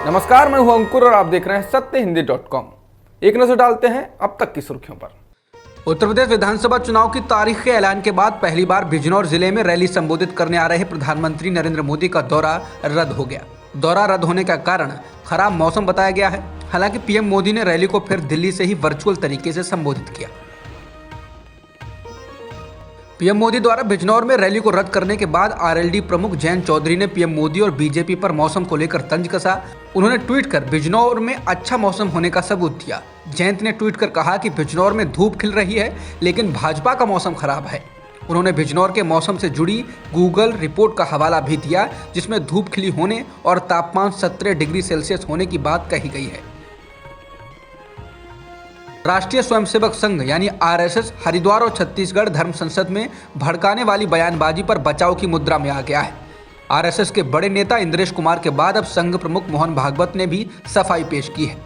नमस्कार, मैं हूं अंकुर और आप देख रहे हैं सत्यहिंदी.com। एक नजर डालते हैं अब तक की सुर्खियों पर। उत्तर प्रदेश विधानसभा चुनाव की तारीख के ऐलान के बाद पहली बार बिजनौर जिले में रैली संबोधित करने आ रहे प्रधानमंत्री नरेंद्र मोदी का दौरा रद्द हो गया। दौरा रद्द होने का कारण खराब मौसम बताया गया है। हालांकि पीएम मोदी ने रैली को फिर दिल्ली से ही वर्चुअल तरीके से संबोधित किया। पीएम मोदी द्वारा बिजनौर में रैली को रद्द करने के बाद आरएलडी प्रमुख जयंत चौधरी ने पीएम मोदी और बीजेपी पर मौसम को लेकर तंज कसा। उन्होंने ट्वीट कर बिजनौर में अच्छा मौसम होने का सबूत दिया। जयंत ने ट्वीट कर कहा कि बिजनौर में धूप खिल रही है, लेकिन भाजपा का मौसम खराब है। उन्होंने बिजनौर के मौसम से जुड़ी गूगल रिपोर्ट का हवाला भी दिया, जिसमें धूप खिली होने और तापमान 17 डिग्री सेल्सियस होने की बात कही गई है। राष्ट्रीय स्वयंसेवक संघ यानी आरएसएस हरिद्वार और छत्तीसगढ़ धर्म संसद में भड़काने वाली बयानबाजी पर बचाव की मुद्रा में आ गया है। आरएसएस के बड़े नेता इंद्रेश कुमार के बाद अब संघ प्रमुख मोहन भागवत ने भी सफाई पेश की है।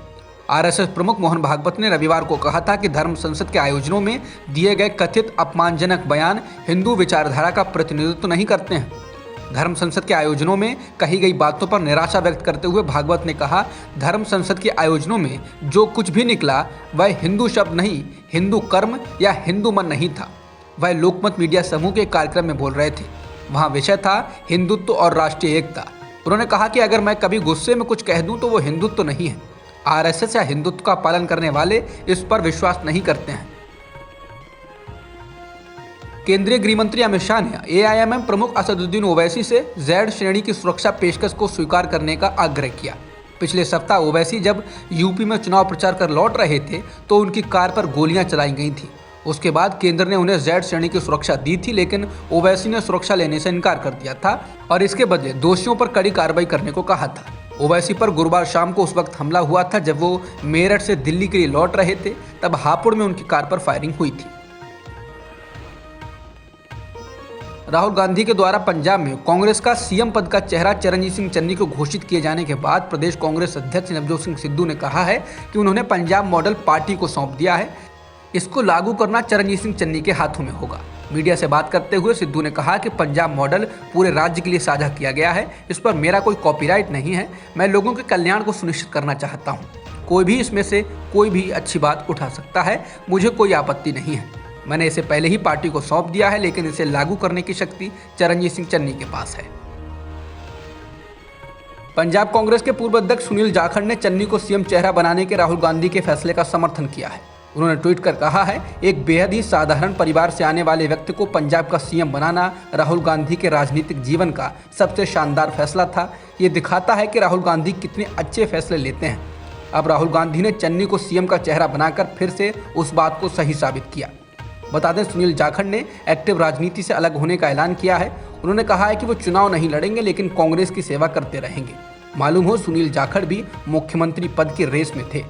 आरएसएस प्रमुख मोहन भागवत ने रविवार को कहा था कि धर्म संसद के आयोजनों में दिए गए कथित अपमानजनक बयान हिंदू विचारधारा का प्रतिनिधित्व नहीं करते हैं। धर्म संसद के आयोजनों में कही गई बातों पर निराशा व्यक्त करते हुए भागवत ने कहा, धर्म संसद के आयोजनों में जो कुछ भी निकला वह हिंदू शब्द नहीं, हिंदू कर्म या हिंदू मन नहीं था। वह लोकमत मीडिया समूह के कार्यक्रम में बोल रहे थे। वहां विषय था हिंदुत्व और राष्ट्रीय एकता। उन्होंने कहा कि अगर मैं कभी गुस्से में कुछ कह दूं तो वो हिंदुत्व नहीं है। आरएसएस या हिंदुत्व का पालन करने वाले इस पर विश्वास नहीं करते हैं। केंद्रीय गृह मंत्री अमित शाह ने एआईएमएम प्रमुख असदुद्दीन ओवैसी से जेड श्रेणी की सुरक्षा पेशकश को स्वीकार करने का आग्रह किया। पिछले सप्ताह ओवैसी जब यूपी में चुनाव प्रचार कर लौट रहे थे तो उनकी कार पर गोलियां चलाई गई थी। उसके बाद केंद्र ने उन्हें जेड श्रेणी की सुरक्षा दी थी, लेकिन ओवैसी ने सुरक्षा लेने से इनकार कर दिया था और इसके बदले दोषियों पर कड़ी कार्रवाई करने को कहा था। ओवैसी पर गुरुवार शाम को उस वक्त हमला हुआ था जब वो मेरठ से दिल्ली के लिए लौट रहे थे। तब हापुड़ में उनकी कार पर फायरिंग हुई थी। राहुल गांधी के द्वारा पंजाब में कांग्रेस का सीएम पद का चेहरा चरणजीत सिंह चन्नी को घोषित किए जाने के बाद प्रदेश कांग्रेस अध्यक्ष नवजोत सिंह सिद्धू ने कहा है कि उन्होंने पंजाब मॉडल पार्टी को सौंप दिया है। इसको लागू करना चरणजीत सिंह चन्नी के हाथों में होगा। मीडिया से बात करते हुए सिद्धू ने कहा कि पंजाब मॉडल पूरे राज्य के लिए साझा किया गया है। इस पर मेरा कोई कॉपीराइट नहीं है। मैं लोगों के कल्याण को सुनिश्चित करना चाहता हूँ। कोई भी इसमें से कोई भी अच्छी बात उठा सकता है, मुझे कोई आपत्ति नहीं है। मैंने इसे पहले ही पार्टी को सौंप दिया है, लेकिन इसे लागू करने की शक्ति चरणजीत सिंह चन्नी के पास है। पंजाब कांग्रेस के पूर्व अध्यक्ष सुनील जाखड़ ने चन्नी को सीएम चेहरा बनाने के राहुल गांधी के फैसले का समर्थन किया है। उन्होंने ट्वीट कर कहा है, एक बेहद ही साधारण परिवार से आने वाले व्यक्ति को पंजाब का सीएम बनाना राहुल गांधी के राजनीतिक जीवन का सबसे शानदार फैसला था। ये दिखाता है कि राहुल गांधी कितने अच्छे फैसले लेते हैं। अब राहुल गांधी ने चन्नी को सीएम का चेहरा बनाकर फिर से उस बात को सही साबित किया। बता दें, सुनील जाखड़ ने एक्टिव राजनीति से अलग होने का ऐलान किया है। उन्होंने कहा है कि वो चुनाव नहीं लड़ेंगे, लेकिन कांग्रेस की सेवा करते रहेंगे। मालूम हो, सुनील जाखड़ भी मुख्यमंत्री पद की रेस में थे।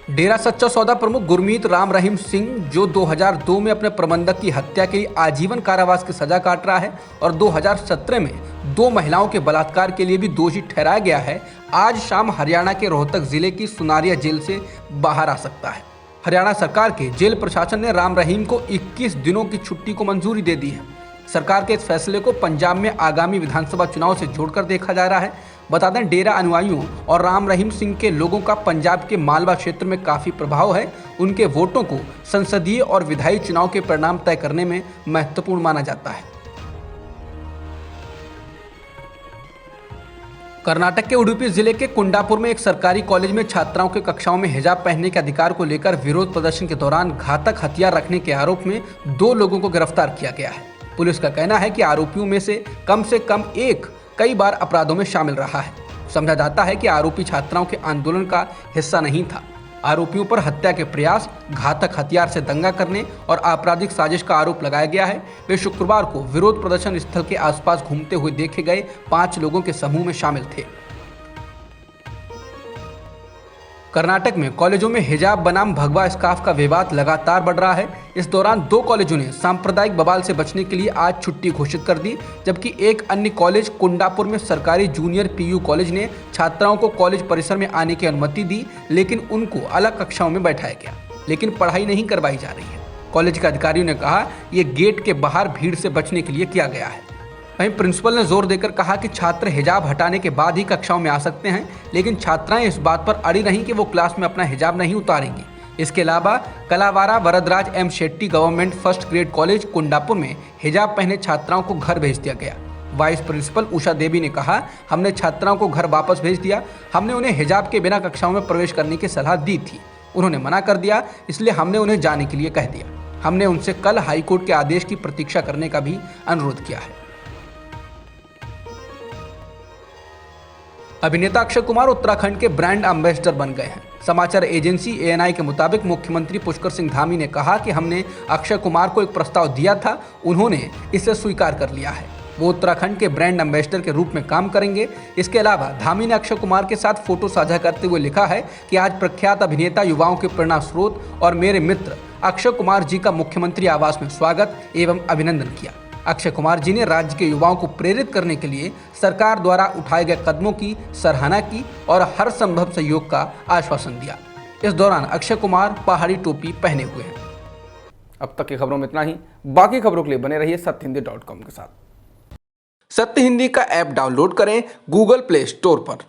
डेरा सच्चा सौदा प्रमुख गुरमीत राम रहीम सिंह, जो 2002 में अपने प्रबंधक की हत्या के लिए आजीवन कारावास की सजा काट रहा है और 2017 में 2 महिलाओं के बलात्कार के लिए भी दोषी ठहराया गया है, आज शाम हरियाणा के रोहतक जिले की सुनारिया जेल से बाहर आ सकता है। हरियाणा सरकार के जेल प्रशासन ने राम रहीम को 21 दिनों की छुट्टी को मंजूरी दे दी है। सरकार के इस फैसले को पंजाब में आगामी विधानसभा चुनाव से जोड़कर देखा जा रहा है। बता दें, डेरा अनुयायियों और राम रहीम सिंह के लोगों का पंजाब के मालवा क्षेत्र में काफी प्रभाव है। उनके वोटों को संसदीय और विधायी चुनाव के परिणाम तय करने में महत्वपूर्ण माना जाता है। कर्नाटक के उडुपी जिले के कुंडापुर में एक सरकारी कॉलेज में छात्राओं के कक्षाओं में हिजाब पहनने के अधिकार को लेकर विरोध प्रदर्शन के दौरान घातक हथियार रखने के आरोप में 2 लोगों को गिरफ्तार किया गया है। पुलिस का कहना है कि आरोपियों में से कम एक कई बार अपराधों में शामिल रहा है। समझा जाता है कि आरोपी छात्राओं के आंदोलन का हिस्सा नहीं था। आरोपियों पर हत्या के प्रयास, घातक हथियार से दंगा करने और आपराधिक साजिश का आरोप लगाया गया है। वे शुक्रवार को विरोध प्रदर्शन स्थल के आसपास घूमते हुए देखे गए 5 लोगों के समूह में शामिल थे। कर्नाटक में कॉलेजों में हिजाब बनाम भगवा स्कार्फ का विवाद लगातार बढ़ रहा है। इस दौरान 2 कॉलेजों ने सांप्रदायिक बवाल से बचने के लिए आज छुट्टी घोषित कर दी, जबकि एक अन्य कॉलेज कुंडापुर में सरकारी जूनियर पीयू कॉलेज ने छात्राओं को कॉलेज परिसर में आने की अनुमति दी, लेकिन उनको अलग कक्षाओं में बैठाया गया, लेकिन पढ़ाई नहीं करवाई जा रही है। कॉलेज के अधिकारियों ने कहा, यह गेट के बाहर भीड़ से बचने के लिए किया गया है। वहीं प्रिंसिपल ने जोर देकर कहा कि छात्र हिजाब हटाने के बाद ही कक्षाओं में आ सकते हैं, लेकिन छात्राएं इस बात पर अड़ी रहीं कि वो क्लास में अपना हिजाब नहीं उतारेंगी। इसके अलावा Kalavara Varadaraj M Shetty government first grade college Kundapur में हिजाब पहने छात्राओं को घर भेज दिया गया। वाइस प्रिंसिपल उषा देवी ने कहा, हमने छात्राओं को घर वापस भेज दिया। हमने उन्हें हिजाब के बिना कक्षाओं में प्रवेश करने की सलाह दी थी, उन्होंने मना कर दिया, इसलिए हमने उन्हें जाने के लिए कह दिया। हमने उनसे कल हाईकोर्ट के आदेश की प्रतीक्षा करने का भी अनुरोध किया है। अभिनेता अक्षय कुमार उत्तराखंड के ब्रांड एम्बेसडर बन गए हैं। समाचार एजेंसी ANI के मुताबिक मुख्यमंत्री पुष्कर सिंह धामी ने कहा कि हमने अक्षय कुमार को एक प्रस्ताव दिया था, उन्होंने इसे स्वीकार कर लिया है। वो उत्तराखंड के ब्रांड एम्बेसडर के रूप में काम करेंगे। इसके अलावा धामी ने अक्षय कुमार के साथ फोटो साझा करते हुए लिखा है कि आज प्रख्यात अभिनेता, युवाओं के प्रेरणा स्रोत और मेरे मित्र अक्षय कुमार जी का मुख्यमंत्री आवास में स्वागत एवं अभिनंदन किया। अक्षय कुमार जी ने राज्य के युवाओं को प्रेरित करने के लिए सरकार द्वारा उठाए गए कदमों की सराहना की और हर संभव सहयोग का आश्वासन दिया। इस दौरान अक्षय कुमार पहाड़ी टोपी पहने हुए हैं। अब तक की खबरों में इतना ही। बाकी खबरों के लिए बने रहिए सत्यहिंदी.com के साथ। सत्य हिंदी का ऐप डाउनलोड करें गूगल प्ले स्टोर पर।